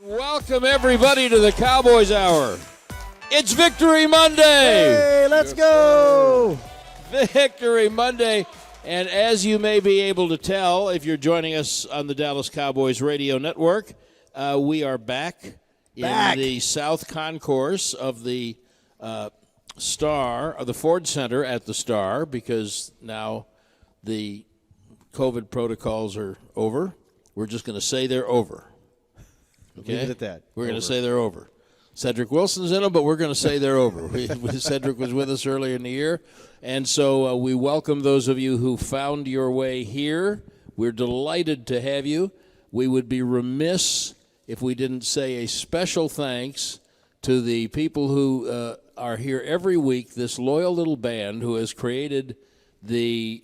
Welcome, everybody, to the Cowboys Hour. It's Victory Monday. Hey, let's go. Victory Monday. And as you may be able to tell, if you're joining us on the Dallas Cowboys Radio Network, we are back in the South Concourse of the Star, or the Ford Center at the Star, because now the COVID protocols are over. We're just going to say they're over. Okay? Leave it at that. We're going to say they're over. Cedric Wilson's in them, but we're going to say they're over. Cedric was with us earlier in the year. And so we welcome those of you who found your way here. We're delighted to have you. We would be remiss if we didn't say a special thanks to the people who are here every week, this loyal little band who has created the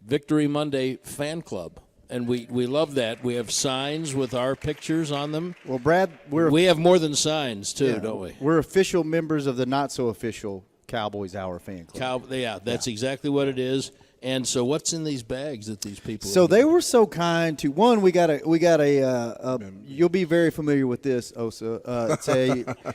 Victory Monday fan club. And we love that. We have signs with our pictures on them. Well, Brad, we have more than signs, too, don't we? We're official members of the not-so-official Cowboys Hour fan club. That's exactly what it is. And so what's in these bags that these people So they were so kind to, one, we got a you'll be very familiar with this, Osa.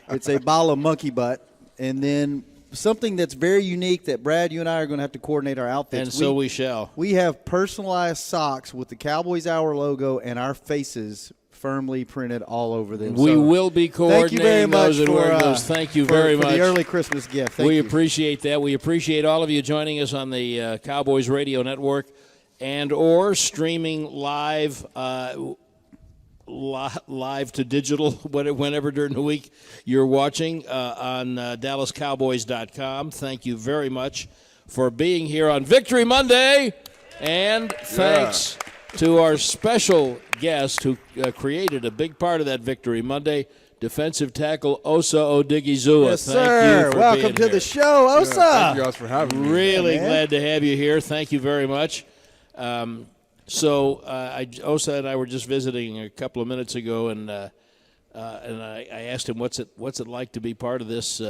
It's a bottle of monkey butt, and then something that's very unique that Brad, you and I are going to have to coordinate our outfits. And so we shall. We have personalized socks with the Cowboys Hour logo and our faces firmly printed all over them. We will be coordinating those and wearing those. Thank you very much for the early Christmas gift. We appreciate that. We appreciate all of you joining us on the Cowboys Radio Network and or streaming live to digital whenever during the week you're watching on DallasCowboys.com. Thank you very much for being here on Victory Monday. And thanks to our special guest who created a big part of that Victory Monday, defensive tackle Osa Odighizuwa. Yes, sir. You for Welcome to the show, Osa. Thank you guys for having me. Really glad to have you here. Thank you very much. Osa and I were just visiting a couple of minutes ago, and I asked him what's it like to be part of this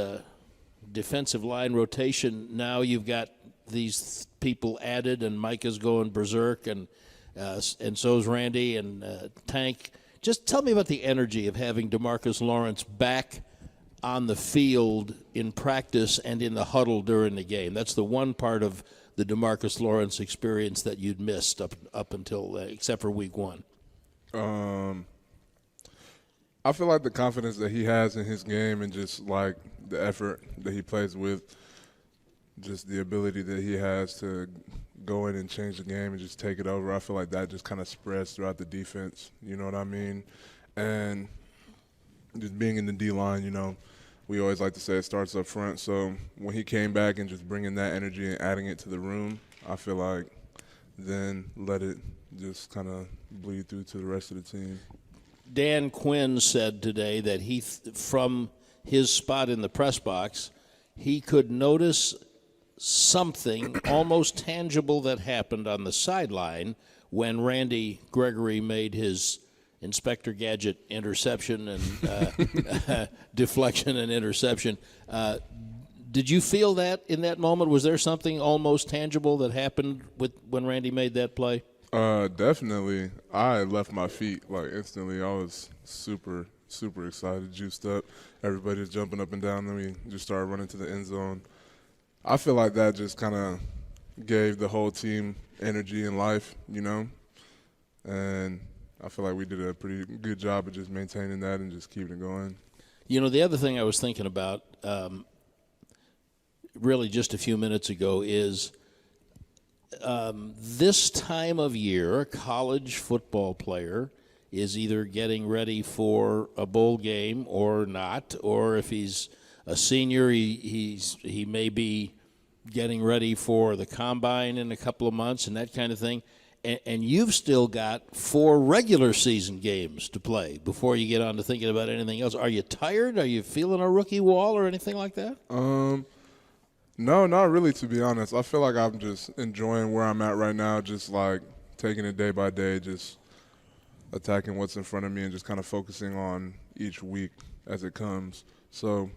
defensive line rotation. Now you've got these people added, and Micah's going berserk, and so's Randy and Tank. Just tell me about the energy of having DeMarcus Lawrence back on the field in practice and in the huddle during the game. That's the one part of the DeMarcus Lawrence experience that you'd missed up until except for week one. I feel like the confidence that he has in his game and just like the effort that he plays with, just the ability that he has to go in and change the game and just take it over. I feel like that just kind of spreads throughout the defense. You know what I mean? And just being in the D-line, you know, we always like to say it starts up front. So when he came back and just bringing that energy and adding it to the room, I feel like then let it just kind of bleed through to the rest of the team. Dan Quinn said today that from his spot in the press box, he could notice something almost tangible that happened on the sideline when Randy Gregory made his Inspector Gadget interception and deflection and interception. Did you feel that in that moment? Was there something almost tangible that happened when Randy made that play? Definitely. I left my feet like instantly. I was super, super excited, juiced up. Everybody was jumping up and down. Then we just started running to the end zone. I feel like that just kind of gave the whole team energy and life, you know. And I feel like we did a pretty good job of just maintaining that and just keeping it going. You know, the other thing I was thinking about really just a few minutes ago is this time of year, a college football player is either getting ready for a bowl game or not, or if he's a senior, he may be getting ready for the combine in a couple of months and that kind of thing. And you've still got 4 regular season games to play before you get on to thinking about anything else. Are you tired? Are you feeling a rookie wall or anything like that? No, not really, to be honest. I feel like I'm just enjoying where I'm at right now, just like taking it day by day, just attacking what's in front of me and just kind of focusing on each week as it comes. So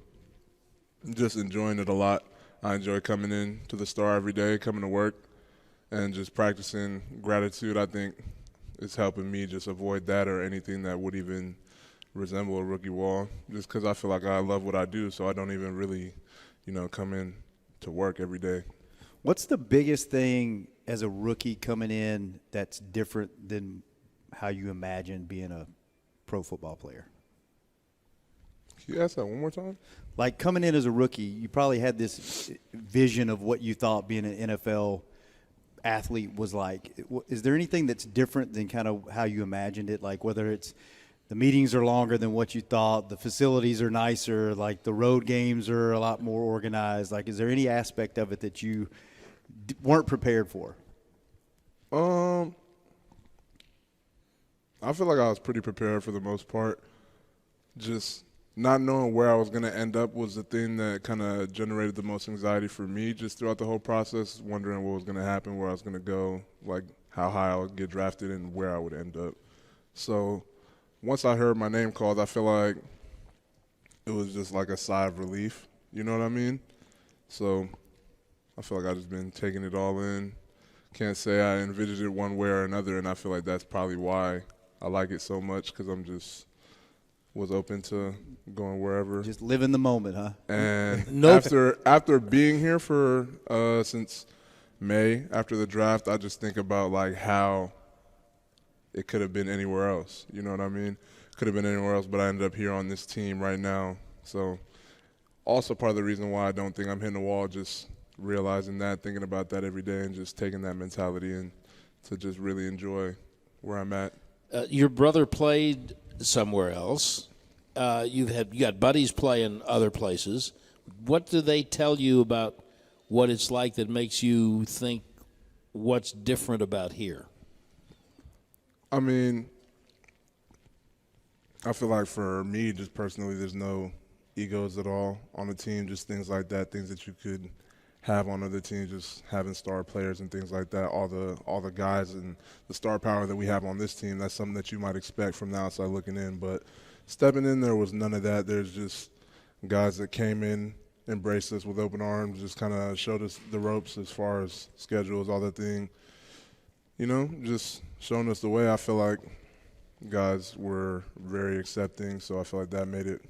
just enjoying it a lot. I enjoy coming in to the Star every day, coming to work, and just practicing gratitude. I think is helping me just avoid that or anything that would even – resemble a rookie wall, just because I feel like I love what I do, so I don't even really, come in to work every day. What's the biggest thing as a rookie coming in that's different than how you imagine being a pro football player? Can you ask that one more time? Like coming in as a rookie, you probably had this vision of what you thought being an NFL athlete was like. Is there anything that's different than kind of how you imagined it? Like whether it's the meetings are longer than what you thought, the facilities are nicer, like the road games are a lot more organized. Like, is there any aspect of it that you weren't prepared for? I feel like I was pretty prepared for the most part. Just not knowing where I was going to end up was the thing that kind of generated the most anxiety for me just throughout the whole process, wondering what was going to happen, where I was going to go, like how high I would get drafted and where I would end up. So once I heard my name called, I feel like it was just like a sigh of relief. You know what I mean? So I feel like I've just been taking it all in. Can't say I envisioned it one way or another, and I feel like that's probably why I like it so much, because I'm just was open to going wherever. Just live in the moment, huh? And after being here for since May, after the draft, I just think about like how it could have been anywhere else. You know what I mean? Could have been anywhere else, but I ended up here on this team right now. So also part of the reason why I don't think I'm hitting the wall, just realizing that, thinking about that every day, and just taking that mentality in to just really enjoy where I'm at. Your brother played somewhere else. You got buddies playing other places. What do they tell you about what it's like that makes you think what's different about here? I mean, I feel like for me, just personally, there's no egos at all on the team, just things like that, things that you could have on other teams, just having star players and things like that. All the guys and the star power that we have on this team, that's something that you might expect from the outside looking in. But stepping in, there was none of that. There's just guys that came in, embraced us with open arms, just kind of showed us the ropes as far as schedules, all that thing. Just showing us the way. I feel like guys were very accepting, so I feel like that made it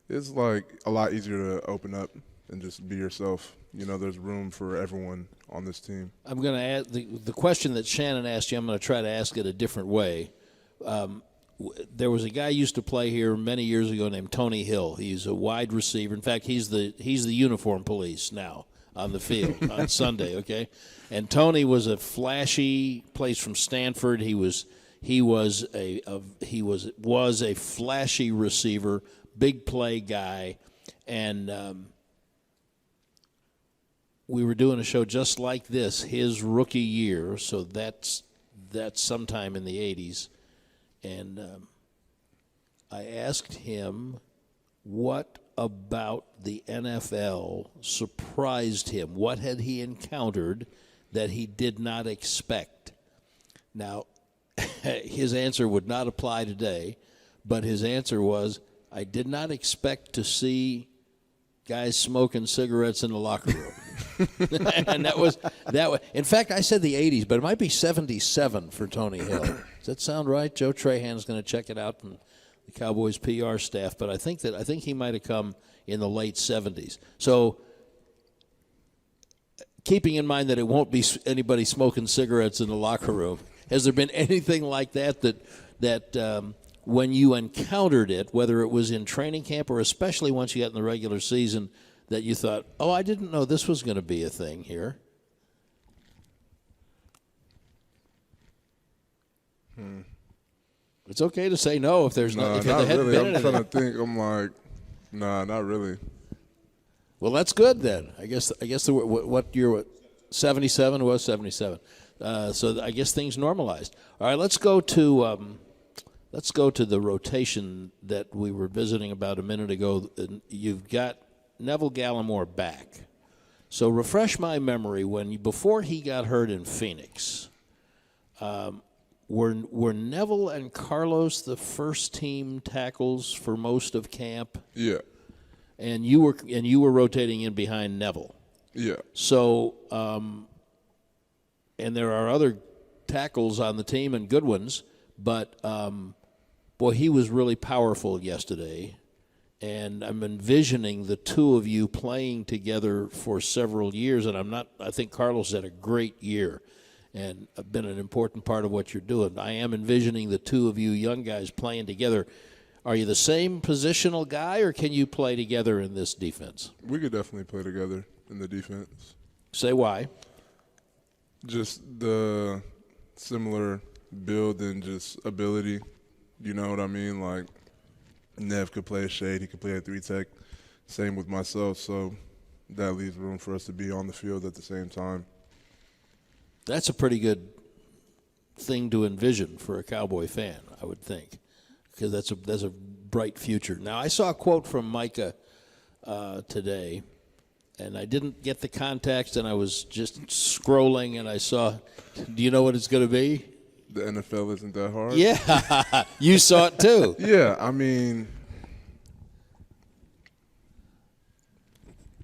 it's like a lot easier to open up and just be yourself. There's room for everyone on this team. I'm going to add the question that Shannon asked you. I'm going to try to ask it a different way. There was a guy used to play here many years ago named Tony Hill. He's a wide receiver. In fact, he's the uniform police now on the field on Sunday. Okay, and Tony was a flashy. Plays from Stanford. He was a flashy receiver, big play guy, and we were doing a show just like this his rookie year, so that's sometime in the 80s, and I asked him what about the NFL surprised him. What had he encountered that he did not expect? Now, his answer would not apply today, but his answer was, I did not expect to see guys smoking cigarettes in the locker room. And that was. In fact, I said the 80s, but it might be 77 for Tony Hill. Does that sound right? Joe Trahan's going to check it out from the Cowboys PR staff, but I think he might have come in the late 70s. So keeping in mind that it won't be anybody smoking cigarettes in the locker room, has there been anything like that when you encountered it, whether it was in training camp or especially once you got in the regular season, that you thought, oh, I didn't know this was going to be a thing here? It's okay to say no if there's No, if not there hadn't really. been I'm anything. trying to think. I'm like, nah, not really. Well, that's good then. I guess what year? 77 was 77. So I guess things normalized. All right, let's go to the rotation that we were visiting about a minute ago. You've got Neville Gallimore back. So refresh my memory. Before he got hurt in Phoenix, were Neville and Carlos the first team tackles for most of camp? Yeah. And you were rotating in behind Neville. Yeah. So, and there are other tackles on the team and good ones, but boy, he was really powerful yesterday. And I'm envisioning the two of you playing together for several years. And I think Carlos had a great year and been an important part of what you're doing. I am envisioning the two of you young guys playing together. Are you the same positional guy, or can you play together in this defense? We could definitely play together in the defense. Say why. Just the similar build and just ability. You know what I mean? Like, Nev could play a shade. He could play a 3-tech. Same with myself. So that leaves room for us to be on the field at the same time. That's a pretty good thing to envision for a Cowboy fan, I would think, because that's a bright future. Now, I saw a quote from Micah today, and I didn't get the context, and I was just scrolling, and I saw, do you know what it's going to be? The NFL isn't that hard? Yeah, you saw it too. Yeah, I mean,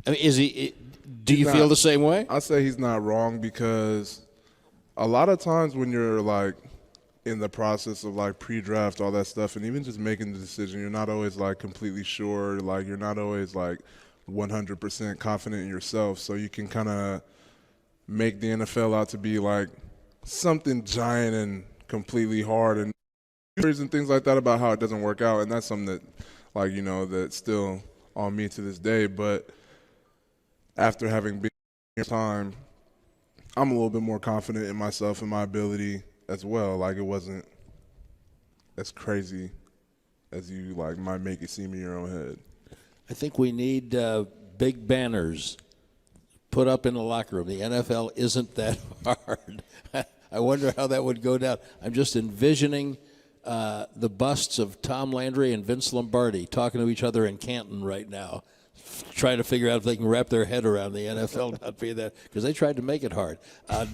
is he? Do you feel the same way? I say he's not wrong, because a lot of times when you're like in the process of like pre-draft, all that stuff, and even just making the decision, you're not always like completely sure. Like, you're not always like 100% confident in yourself. So you can kind of make the NFL out to be like something giant and completely hard, and theories and things like that about how it doesn't work out. And that's something that, like, you know, that's still on me to this day. But after having been here time, I'm a little bit more confident in myself and my ability as well. Like, it wasn't as crazy as you like might make it seem in your own head. I think we need big banners put up in the locker room. The NFL isn't that hard. I wonder how that would go down. I'm just envisioning the busts of Tom Landry and Vince Lombardi talking to each other in Canton right now, trying to figure out if they can wrap their head around the NFL not being that, because they tried to make it hard.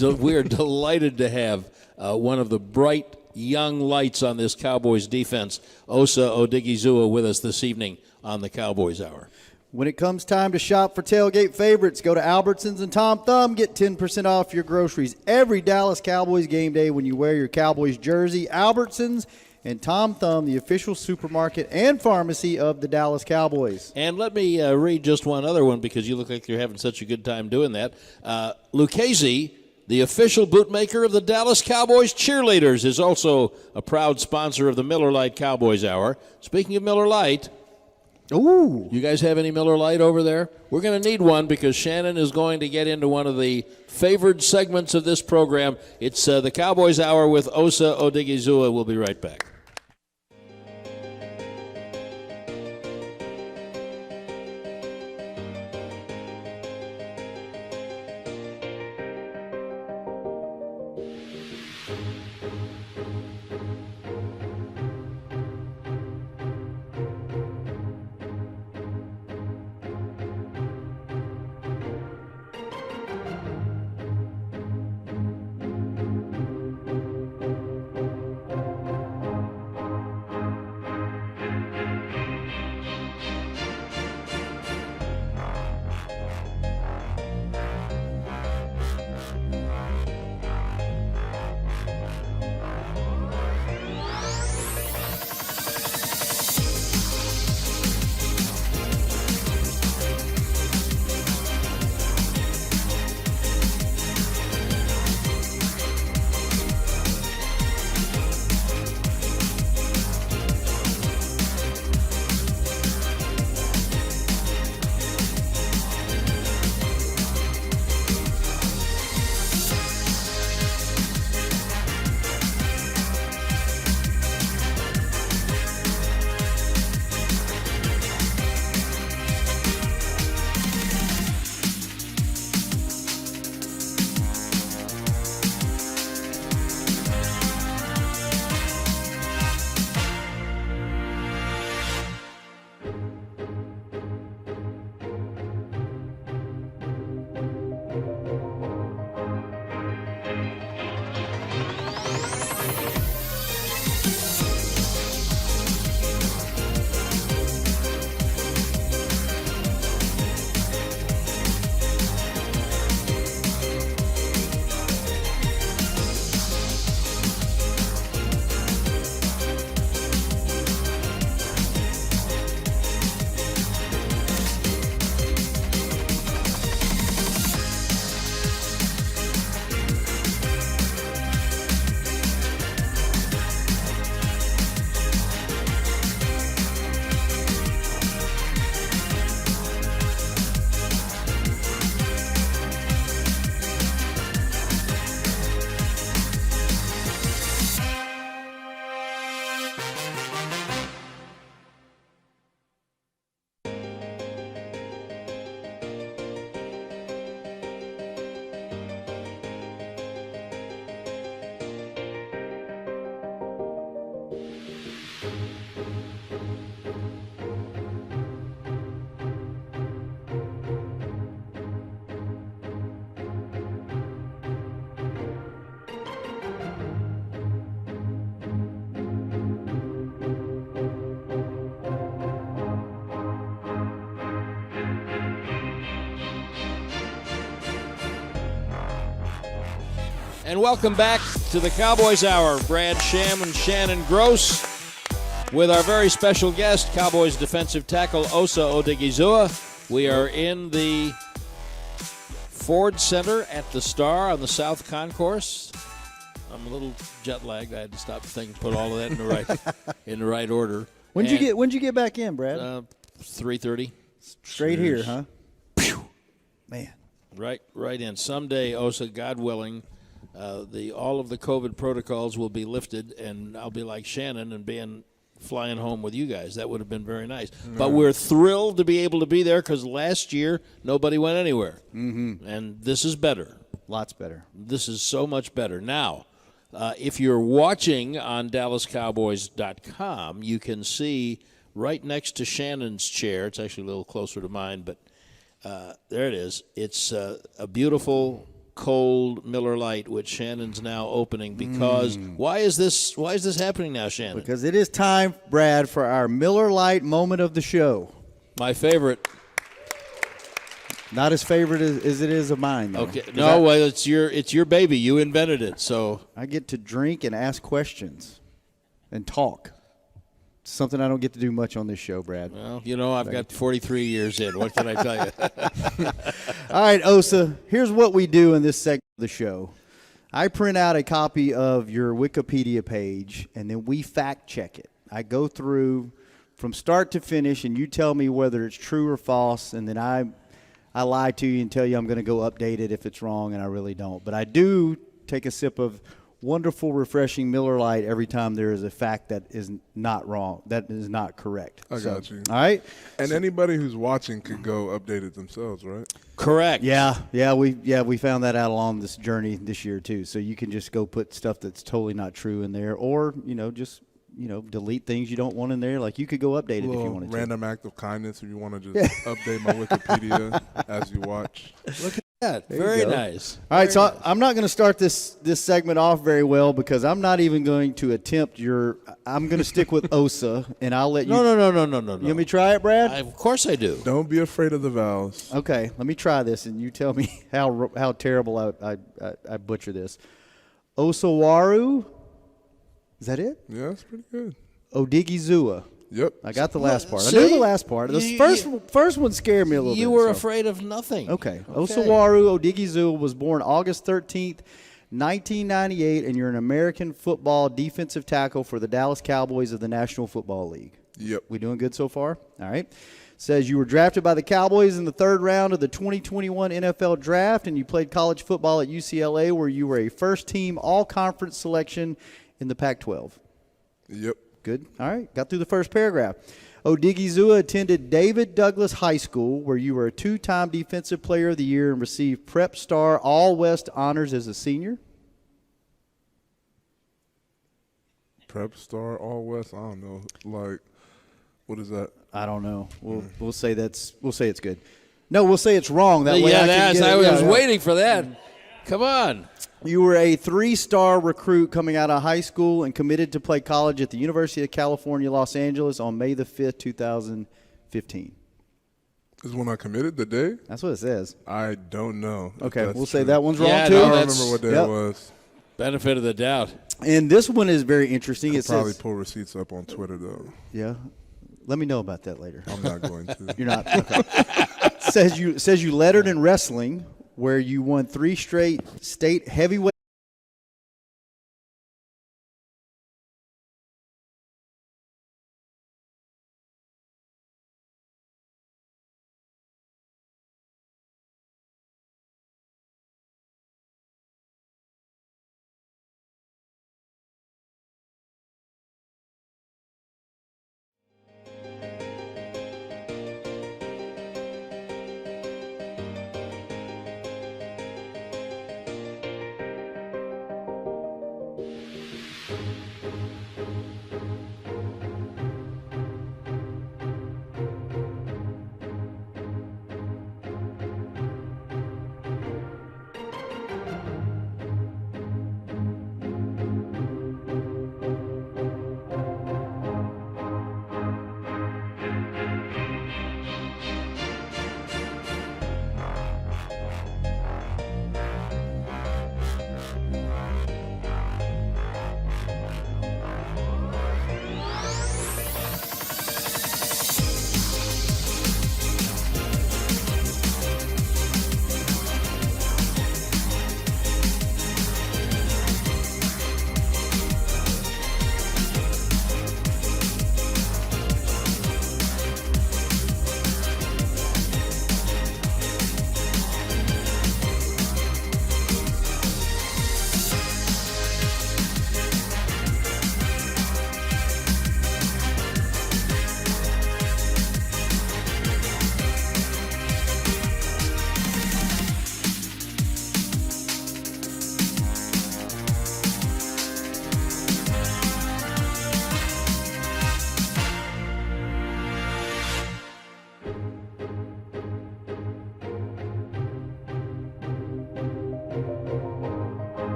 We are delighted to have one of the bright young lights on this Cowboys defense, Osa Odighizuwa, with us this evening on the Cowboys Hour. When it comes time to shop for tailgate favorites, go to Albertsons and Tom Thumb. Get 10% off your groceries every Dallas Cowboys game day when you wear your Cowboys jersey. Albertsons and Tom Thumb, the official supermarket and pharmacy of the Dallas Cowboys. And let me read just one other one, because you look like you're having such a good time doing that. Lucchese, the official bootmaker of the Dallas Cowboys cheerleaders, is also a proud sponsor of the Miller Lite Cowboys Hour. Speaking of Miller Lite, ooh, you guys have any Miller Lite over there? We're going to need one, because Shannon is going to get into one of the favored segments of this program. It's the Cowboys Hour with Osa Odighizuwa. We'll be right back. And welcome back to the Cowboys Hour. Brad Sham and Shannon Gross with our very special guest, Cowboys defensive tackle Osa Odighizuwa. We are in the Ford Center at the Star on the South Concourse. I'm a little jet lagged. I had to stop thinking, put all of that in the right order. When'd you get back in, Brad? 3:30. Straight here, huh? Phew. Man. Right in. Someday, Osa, God willing, all of the COVID protocols will be lifted, and I'll be like Shannon and flying home with you guys. That would have been very nice. Mm-hmm. But we're thrilled to be able to be there because last year nobody went anywhere. Mm-hmm. And this is better. Lots better. This is so much better. Now, if you're watching on DallasCowboys.com, you can see right next to Shannon's chair, it's actually a little closer to mine, but there it is. It's a beautiful, cold Miller Lite, which Shannon's now opening because why is this happening now, Shannon? Because it is time, Brad, for our Miller Lite moment of the show. My favorite. Not as favorite as it is of mine, though. Okay. No, well, it's your baby. You invented it, so I get to drink and ask questions and talk. Something I don't get to do much on this show, Brad. Well, I've got 43 years in. What can I tell you? All right, Osa, here's what we do in this segment of the show. I print out a copy of your Wikipedia page, and then we fact check it. I go through from start to finish, and you tell me whether it's true or false, and then I lie to you and tell you I'm going to go update it if it's wrong, and I really don't. But I do take a sip of wonderful, refreshing Miller Lite every time there is a fact that is not wrong, that is not correct. I got you. All right? And anybody who's watching could go update it themselves, right? Correct. Yeah, we found that out along this journey this year too. So you can just go put stuff that's totally not true in there, or just delete things you don't want in there. Like you could go update it if you wanted to. Random act of kindness if you want to just update my Wikipedia as you watch. Look at that. Very nice. All right, Very nice. I'm not going to start this segment off very well because I'm not even going to attempt I'm going to stick with Osa, and I'll let you. No. You want me to try it, Brad? Of course I do. Don't be afraid of the vowels. Okay, let me try this, and you tell me how terrible I butcher this. Osawaru. Is that it? Yeah, that's pretty good. Odighizuwa. Yep. I got the last part. See? I knew the last part. The first one scared me a little bit. You were so. afraid of nothing. Okay. Osawaru Odighizuwa was born August 13th, 1998, and you're an American football defensive tackle for the Dallas Cowboys of the National Football League. Yep. We doing good so far? All right. Says you were drafted by the Cowboys in the third round of the 2021 NFL Draft, and you played college football at UCLA, where you were a first-team all-conference selection in the Pac-12. Yep. Good. All right. Got through the first paragraph. Odighizuwa attended David Douglas High School, where you were a two-time Defensive Player of the Year and received Prep Star All-West honors as a senior. Prep Star All West. I don't know. Like, what is that? I don't know. We'll say it's good. No, we'll say it's wrong. That way I was waiting for that. Come on. You were a 3-star recruit coming out of high school and committed to play college at the University of California, Los Angeles on May the 5th, 2015. This is when I committed the day? That's what it says. I don't know. Okay, we'll say true. that one's wrong Yeah, too. no, I don't that's- remember what day it was. Benefit of the doubt. And this one is very interesting. It Probably says, pull receipts up on Twitter, though. yeah. Let me know about that later. I'm not going to. You're not. Okay. says you lettered in wrestling, where you won 3 straight state heavyweight.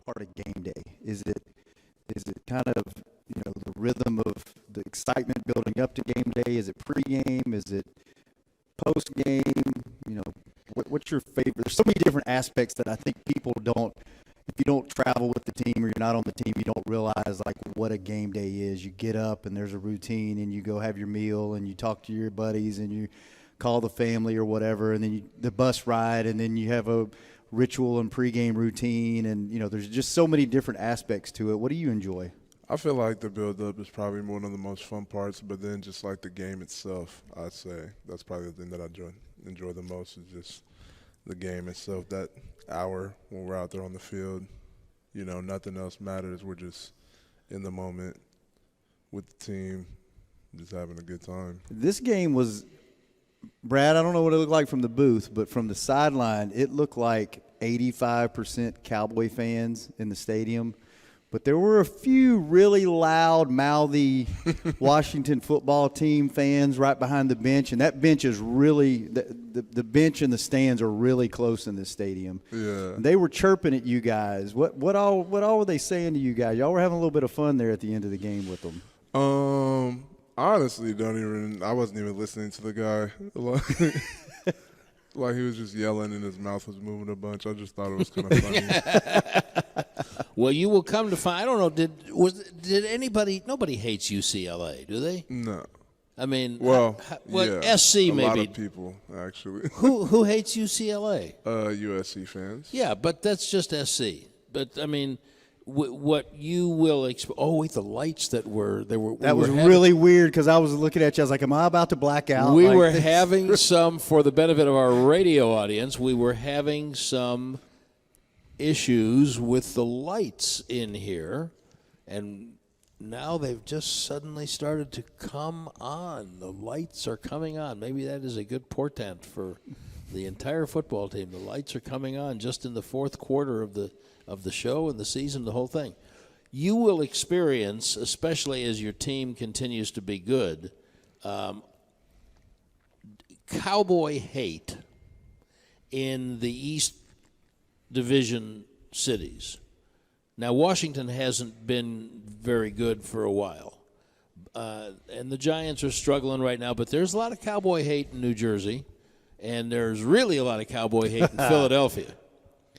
part of game day? Is it kind of, the rhythm of the excitement building up to game day? Is it pregame? Is it postgame? What's your favorite? There's so many different aspects that I think people don't. If you don't travel with the team or you're not on the team, you don't realize like what a game day is. You get up and there's a routine, and you go have your meal, and you talk to your buddies, and you call the family or whatever, and then the bus ride, and then you have a ritual and pregame routine, and there's just so many different aspects to it. What do you enjoy? I feel like the build-up is probably one of the most fun parts, but then just like the game itself, I'd say that's probably the thing that I enjoy the most is just the game itself. That hour when we're out there on the field, nothing else matters. We're just in the moment with the team, just having a good time. This game was, Brad, I don't know what it looked like from the booth, but from the sideline, it looked like 85% Cowboy fans in the stadium. But there were a few really loud, mouthy Washington football team fans right behind the bench, and that bench is really the bench and the stands are really close in this stadium. Yeah, and they were chirping at you guys. What all were they saying to you guys? Y'all were having a little bit of fun there at the end of the game with them. Honestly, I wasn't even listening to the guy. Like he was just yelling and his mouth was moving a bunch. I just thought it was kind of funny. Well, you will come to find. I don't know. Did anybody? Nobody hates UCLA, do they? No. I mean, yeah, SC a maybe. A lot of people actually. Who hates UCLA? USC fans. Yeah, but that's just SC. But I mean, what you will the lights that were there were. That was really weird because I was looking at you. I was like, "Am I about to black out?" We were having some, for the benefit of our radio audience, we were having some issues with the lights in here, and now they've just suddenly started to come on. The lights are coming on. Maybe that is a good portent for the entire football team. The lights are coming on just in the fourth quarter of the show and the season, the whole thing. You will experience, especially as your team continues to be good, Cowboy hate in the East Division cities. Now, Washington hasn't been very good for a while, and the Giants are struggling right now, but there's a lot of Cowboy hate in New Jersey, and there's really a lot of Cowboy hate in Philadelphia.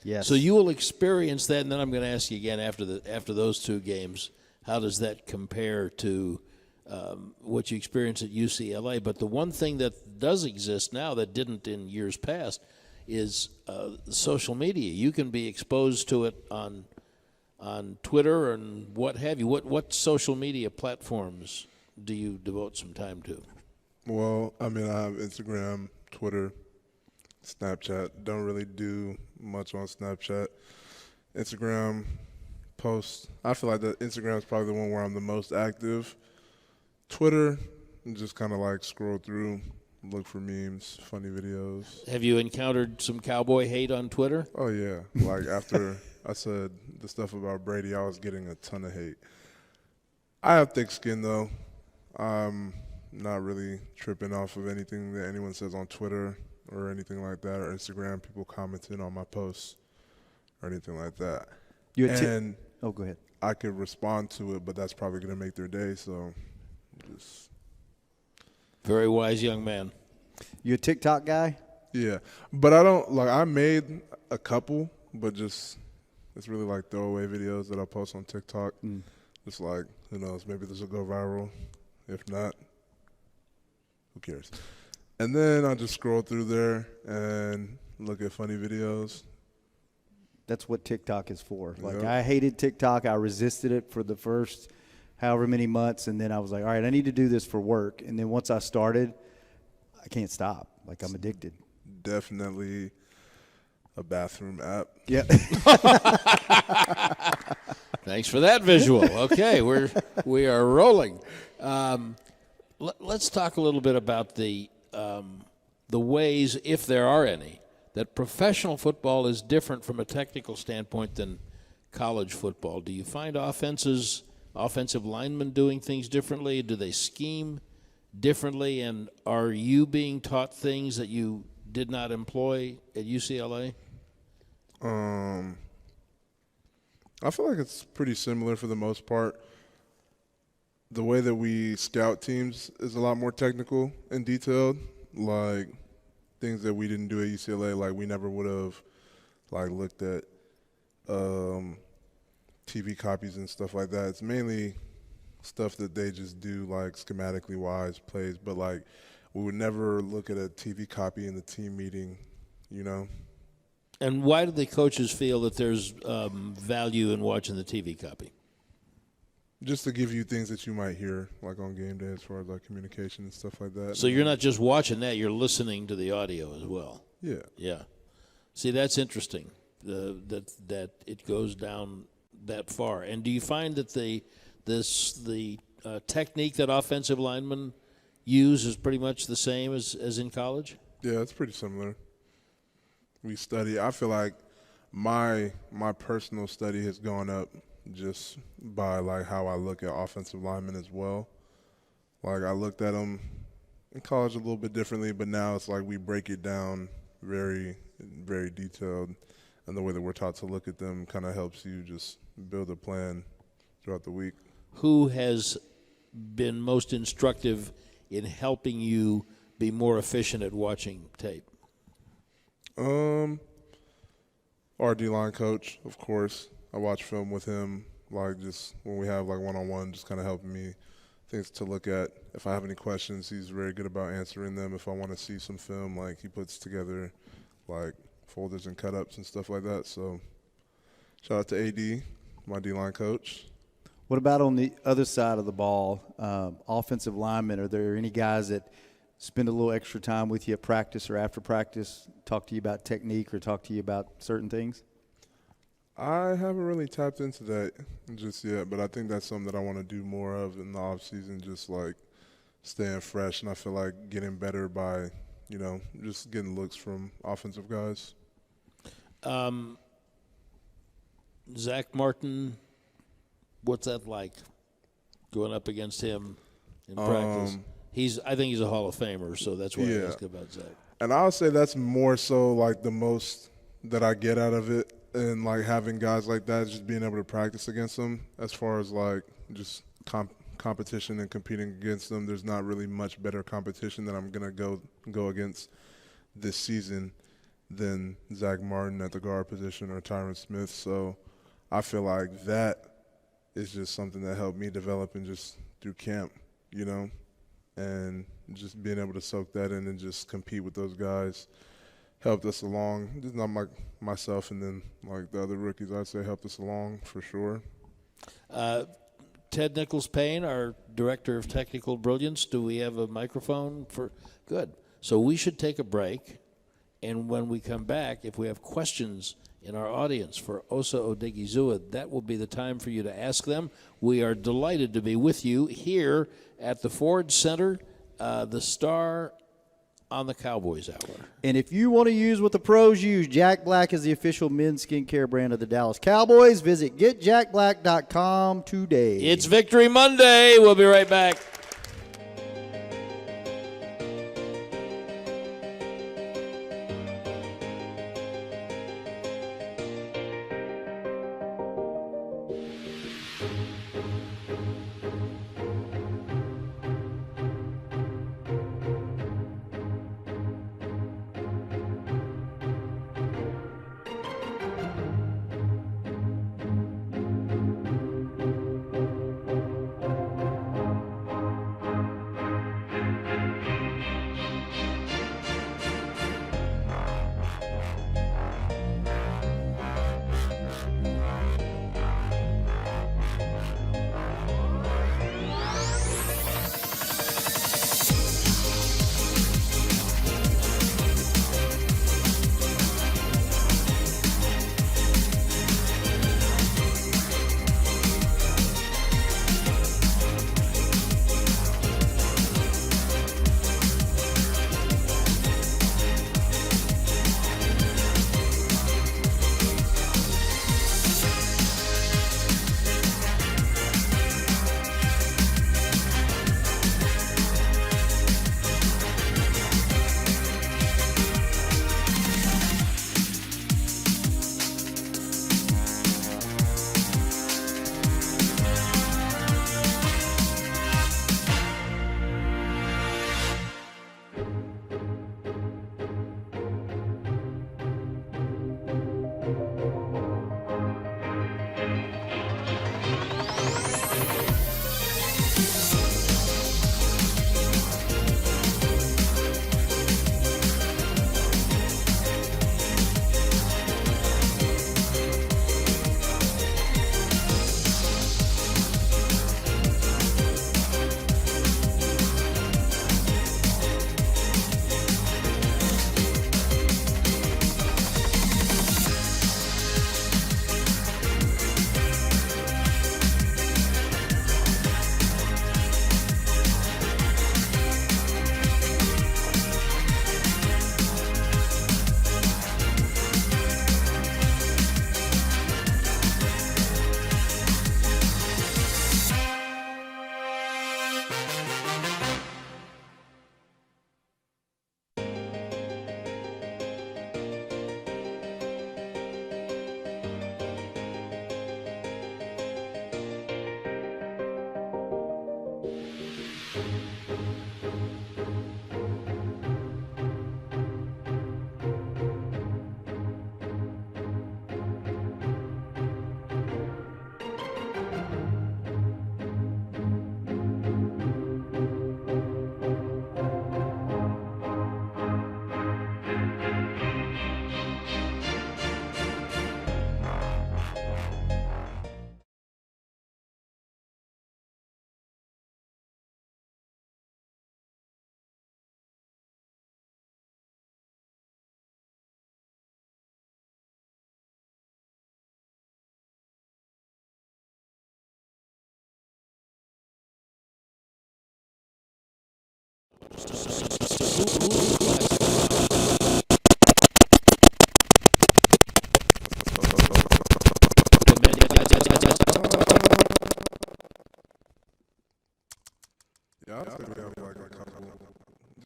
Yes. So you will experience that, and then I'm going to ask you again after those two games, how does that compare to what you experienced at UCLA? But the one thing that does exist now that didn't in years past is social media. You can be exposed to it on Twitter and what have you. What social media platforms do you devote some time to? Well, I mean, I have Instagram, Twitter, Snapchat. Don't really do much on Snapchat. Instagram posts. I feel like that Instagram is probably the one where I'm the most active. Twitter, just kind of like scroll through, look for memes, funny videos. Have you encountered some Cowboy hate on Twitter? Oh, yeah. Like after I said the stuff about Brady, I was getting a ton of hate. I have thick skin, though. I'm not really tripping off of anything that anyone says on Twitter or anything like that, or Instagram, people commenting on my posts or anything like that. Go ahead. I could respond to it, but that's probably going to make their day, so just. Very wise young man. You a TikTok guy? Yeah, but I don't, I made a couple, but just, it's really like throwaway videos that I post on TikTok. Just like, who knows, maybe this will go viral. If not, who cares? And then I just scroll through there and look at funny videos. That's what TikTok is for. Yep. I hated TikTok. I resisted it for the first however many months, and then I was like, all right, I need to do this for work. And then once I started, I can't stop. I'm addicted. Definitely a bathroom app. Yeah. Thanks for that visual. Okay, we are rolling. Let's talk a little bit about the ways, if there are any, that professional football is different from a technical standpoint than college football. Do you find offensive linemen doing things differently? Do they scheme differently? And are you being taught things that you did not employ at UCLA? I feel like it's pretty similar for the most part. The way that we scout teams is a lot more technical and detailed. Like things that we didn't do at UCLA, like we never would have like looked at TV copies and stuff like that. It's mainly stuff that they just do like schematically wise plays, but like we would never look at a TV copy in the team meeting, you know. And why do the coaches feel that there's value in watching the TV copy? Just to give you things that you might hear, like on game day, as far as like communication and stuff like that. So you're not just watching that; you're listening to the audio as well. Yeah. Yeah. See, that's interesting. That it goes down that far. And do you find that the technique that offensive linemen use is pretty much the same as in college? Yeah, it's pretty similar. We study. I feel like my personal study has gone up just by like how I look at offensive linemen as well. Like I looked at them in college a little bit differently, but now it's like we break it down very, very detailed, and the way that we're taught to look at them kind of helps you just build a plan throughout the week. Who has been most instructive in helping you be more efficient at watching tape? Our D-line coach, of course. I watch film with him, like just when we have like one-on-one, just kind of helping me things to look at. If I have any questions, he's very good about answering them. If I want to see some film, like he puts together like folders and cut-ups and stuff like that. So shout out to AD, my D-line coach. What about on the other side of the ball, offensive linemen? Are there any guys that spend a little extra time with you at practice or after practice, talk to you about technique or talk to you about certain things? I haven't really tapped into that just yet, but I think that's something that I want to do more of in the off season, just like staying fresh. And I feel like getting better by, you know, just getting looks from offensive guys. Zach Martin, what's that like going up against him in practice? I think he's a Hall of Famer, so that's why I asked about Zach. And I would say that's more so like the most that I get out of it. And, like, having guys like that, just being able to practice against them as far as, like, just competition and competing against them. There's not really much better competition that I'm going to go against this season than Zach Martin at the guard position or Tyron Smith. So I feel like that is just something that helped me develop and just through camp, you know, and just being able to soak that in and just compete with those guys helped us along. Just not myself and then like the other rookies, I'd say helped us along for sure. Ted Nichols-Payne, our Director of Technical Brilliance, do we have a microphone for? Good. So we should take a break, and when we come back, if we have questions in our audience for Osa Odighizuwa, that will be the time for you to ask them. We are delighted to be with you here at the Ford Center, the Star on the Cowboys Hour. And if you want to use what the pros use, Jack Black is the official men's skincare brand of the Dallas Cowboys. Visit getjackblack.com today. It's Victory Monday. We'll be right back.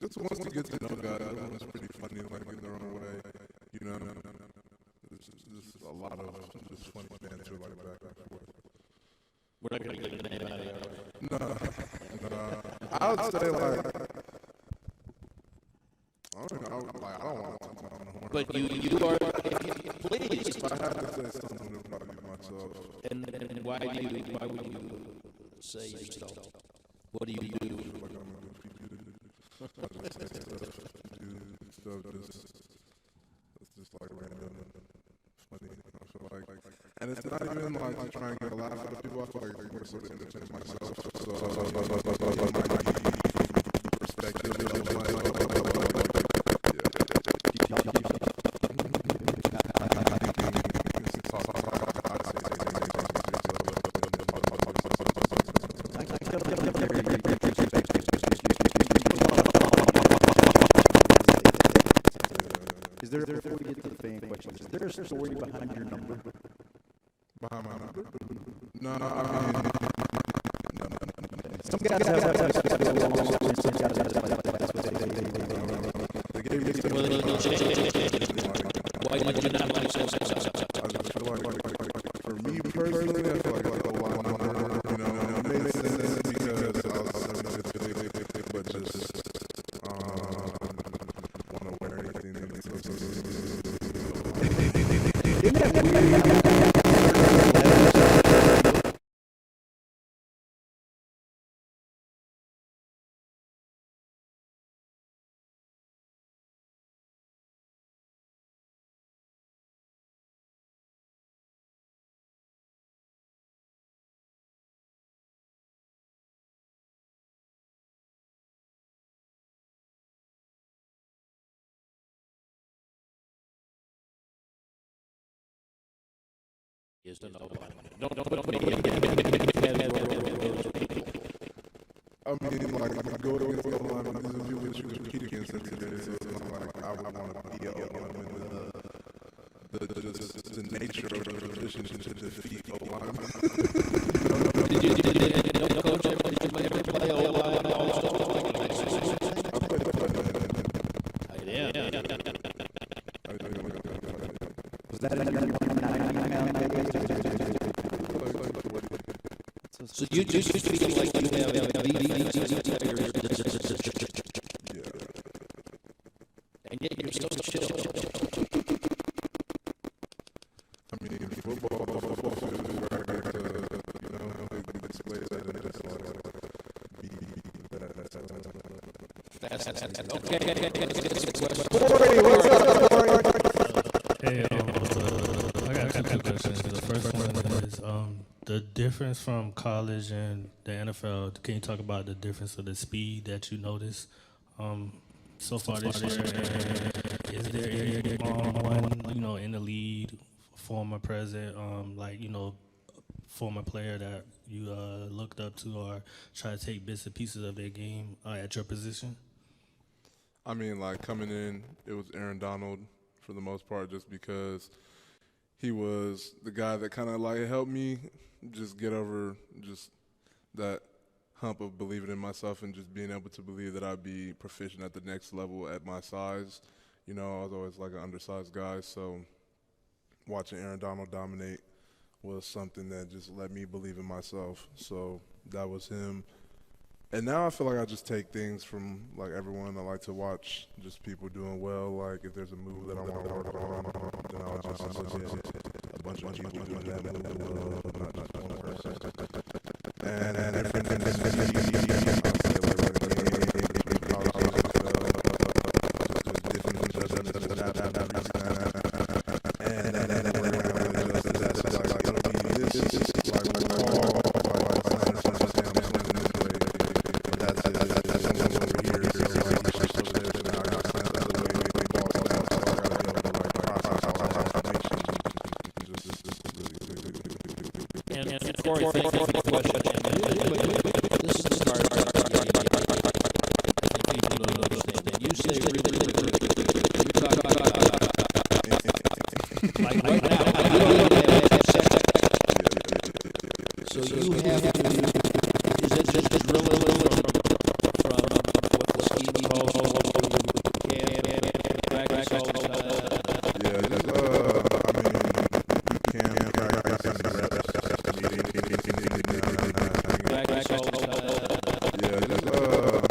Because once you get to know guys, everyone's pretty funny, like in their own way. You know, there's a lot of just funny banter like back and forth. We're not going to get a name out of here. No. I would say like. I don't want to talk about on the horn. But you are, please. If I had to say something, it would probably be myself. And why would you say yourself? What do you do? Just like random, funny. I feel like, and it's not even like to try and get a laugh out of people. I feel like more so to entertain myself. So it might be perspective. Is there, before we get to the fan questions, is there a story behind your number? Behind my number? No, I mean, Some guys have they gave me some. Why did you not like so? I just feel like for me personally, I feel like a lot number, you know, it made sense because I was 7'6", but just want to wear anything that makes sense. Is to know. Don't put me. I mean, like, when you go against the line, these are people that you compete against it today, so it's not like I would want to be the nature of the position to defeat O-line. Did you coach ever play O-line also? I played Yeah. Was that in your So you just feel like you have and yet you're so chill. I mean, football feels right back to, you know, they display that and just like be that. Okay. Hey, I got two questions. The first one is the difference from college and the NFL. Can you talk about the difference of the speed that you notice so far this year? Is there anyone, in the lead, former present, former player that you looked up to or try to take bits and pieces of their game at your position? I mean, like, coming in, it was Aaron Donald for the most part, just because he was the guy that kind of like helped me just get over just that hump of believing in myself and just being able to believe that I'd be proficient at the next level at my size. You know, I was always like an undersized guy, so watching Aaron Donald dominate was something that just let me believe in myself. So that was him. And now I feel like I just take things from, like, everyone. I like to watch just people doing well. Like, if there's a move that I want to work on, then I'll just look at a bunch of people doing that move well, not just one person. And everything I'll say, like, Corey, thank you for the question. This is the start of the game. I think people don't understand that. You say really, we talk about like right now, you don't even have 2 seconds. So you have to, is it just drilling from what the scheme calls